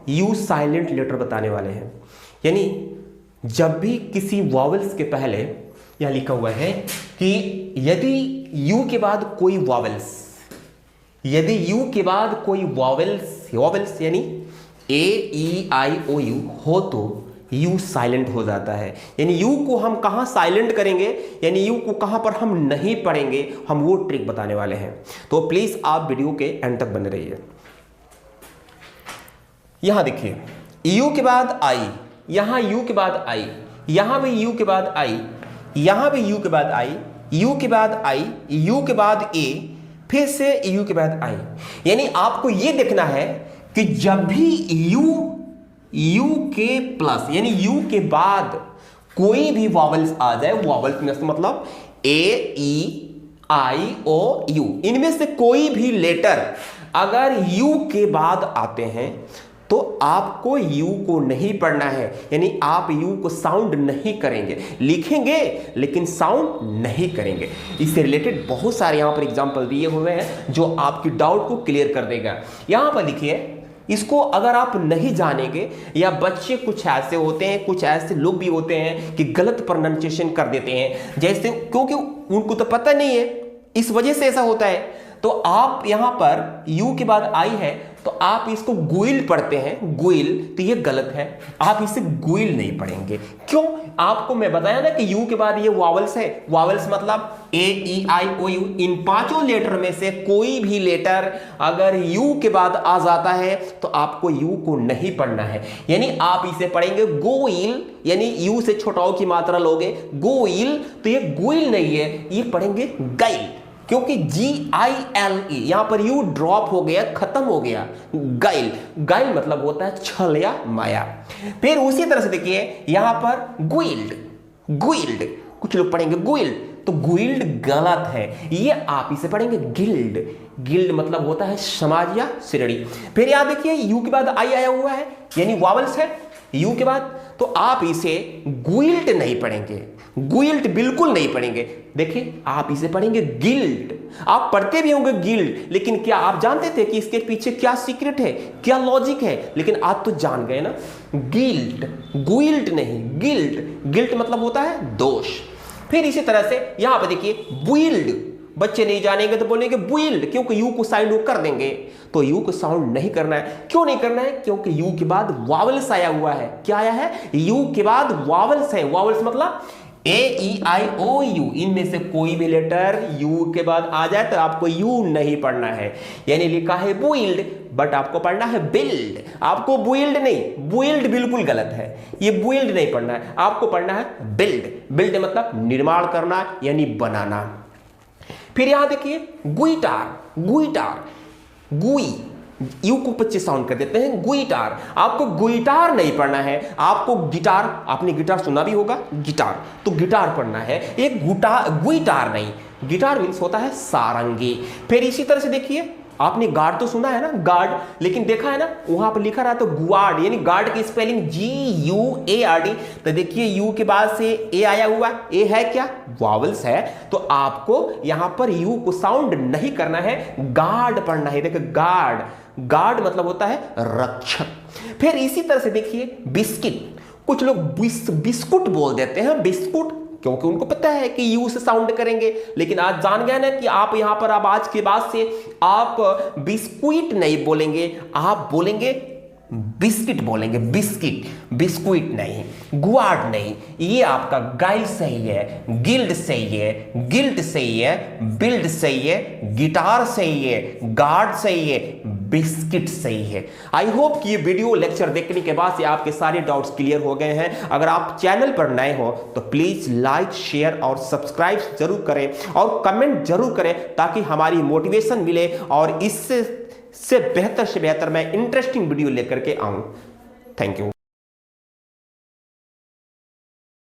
You silent letter बताने वाले हैं। यानी जब भी किसी वॉवल्स के पहले यहां लिखा हुआ है कि यदि यू के बाद कोई वॉवल्स, यदि यू के बाद कोई वॉवल्स यानी ए ई आई ओ यू हो तो यू साइलेंट हो जाता है। यानी यू को हम कहां साइलेंट करेंगे, यानी यू को कहां पर हम नहीं पढ़ेंगे, हम वो ट्रिक बताने वाले हैं। तो प्लीज आप वीडियो के एंड तक बने रहिए। यहां देखिए यू के बाद आई, यहां यू के बाद आई, यहां भी यू के बाद आई, यहां भी यू के बाद आई, यू के बाद आई, यू के बाद ए, फिर से यू के बाद आई। यानी आपको यह देखना है कि जब भी यू के प्लस यानी यू के बाद कोई भी वॉवल्स आ जाए, वॉवल्स में मतलब ए ई आई ओ यू, इनमें से कोई भी लेटर अगर यू के बाद आते हैं तो आपको यू को नहीं पढ़ना है। यानी आप यू को साउंड नहीं करेंगे, लिखेंगे लेकिन साउंड नहीं करेंगे। इससे रिलेटेड बहुत सारे यहां पर एग्जांपल दिए हुए हैं जो आपकी डाउट को क्लियर कर देगा। यहां पर लिखिए, इसको अगर आप नहीं जानेंगे, या बच्चे कुछ ऐसे होते हैं, कुछ ऐसे लोग भी होते हैं कि गलत प्रोनाउंसिएशन कर देते हैं, जैसे क्योंकि उनको तो पता नहीं है, इस वजह से ऐसा होता है। तो आप यहां पर यू के बाद आई है तो आप इसको गुइल पढ़ते हैं, गुइल, तो ये गलत है, आप इसे गुइल नहीं पढ़ेंगे। क्यों? आपको मैं बताया ना कि यू के बाद ये वॉवल्स है, वॉवल्स मतलब ए ई आई ओ यू, इन पांचों लेटर में से कोई भी लेटर अगर यू के बाद आ जाता है तो आपको यू को नहीं पढ़ना है। यानी आप इसे पढ़ेंगे गोइल, यानी यू से छोटाओं की मात्रा लोगे गोइल, तो ये गोइल नहीं है, ये पढ़ेंगे गाइल, क्योंकि GILE यहां पर यू ड्रॉप हो गया, खत्म हो गया। गाइल, गाइल मतलब होता है छल या माया। फिर उसी तरह से देखिए यहां पर गुइल्ड, गुइल्ड कुछ लोग पढ़ेंगे गुइल्ड, तो गुइल्ड गलत है, ये आप इसे पढ़ेंगे गिल्ड, गिल्ड मतलब होता है समाज या श्रेणी। फिर यहां देखिए यू के बाद आई आया हुआ है, यानी वॉवल्स है यू के बाद, तो आप इसे गुइल्ड नहीं पढ़ेंगे, गुइल्ड बिल्कुल नहीं पढ़ेंगे। देखिए आप इसे पढ़ेंगे गिल्ड। आप पढ़ते भी होंगे गिल्ड, लेकिन क्या आप जानते थे कि इसके पीछे क्या सीक्रेट है, क्या लॉजिक है? लेकिन आज तो जान गए ना, गिल्ड, गुइल्ड नहीं, गिल्ड, गिल्ड मतलब होता है दोष। फिर इसी तरह से यहां पर देखिए बुइल्ड, बच्चे नहीं जानेंगे तो बोलेंगे बुइल्ड, क्योंकि यू को साउंड कर देंगे, तो यू को साउंड नहीं करना है। क्यों नहीं करना है? क्योंकि यू के बाद वॉवल्स आया हुआ है। क्या आया है? यू के बाद वॉवल्स है, वॉवल्स मतलब ए ई आई ओ यू, इनमें से कोई भी लेटर यू के बाद आ जाए तो आपको यू नहीं पढ़ना है। यानी लिखा है बुइल्ड, बट आपको पढ़ना है बिल्ड, आपको बुइल्ड नहीं, बुइल्ड बिल्कुल गलत है, ये बुइल्ड नहीं पढ़ना है, आपको पढ़ना है बिल्ड। बिल्ड मतलब निर्माण करना यानी बनाना। फिर यहां देखिए गुइटार, गुइटार, गुई, यू को 25 साउंड कर देते हैं, गुइटार। आपको गुइटार नहीं पढ़ना है, आपको गिटार, आपने गिटार सुना भी होगा, गिटार, तो गिटार पढ़ना है, एक गुइटार नहीं। गिटार मीन्स होता है सारंगी। फिर इसी तरह से देखिए आपने गार्ड तो सुना है ना, गार्ड, लेकिन देखा है ना वहां पर लिखा रहा तो गुआर्ड, यानी गार्ड की स्पेलिंग GUARD। तो देखिए यू के बाद से ए आया हुआ, ए है क्या? वॉवल्स है, तो आपको यहां पर यू को साउंड नहीं करना है, गार्ड पढ़ना है। देखिए गार्ड, गार्ड मतलब होता है रक्षक। फिर इसी तरह से देखिए बिस्किट, कुछ लोग बिस्कुट बोल देते हैं, बिस्कुट, क्योंकि उनको पता है कि यू से साउंड करेंगे। लेकिन आज जान गए ना कि आप यहां पर अब आज के बाद से आप बिस्कुट नहीं बोलेंगे, आप बोलेंगे बिस्किट बोलेंगे, बिस्किट, बिस्कुट नहीं, गुआर्ड नहीं। ये आपका गाइल सही है, गिल्ड सही है, गिल्ड सही है, बिल्ड सही है, गिटार सही है, गार्ड सही है, बिस्किट सही है। आई होप कि ये वीडियो लेक्चर देखने के बाद से आपके सारे डाउट्स क्लियर हो गए हैं। अगर आप चैनल पर नए हो तो प्लीज लाइक, शेयर और सब्सक्राइब जरूर करें और कमेंट जरूर करें, ताकि हमारी मोटिवेशन मिले और इससे बेहतर से बेहतर मैं इंटरेस्टिंग वीडियो लेकर के आऊं। Thank you.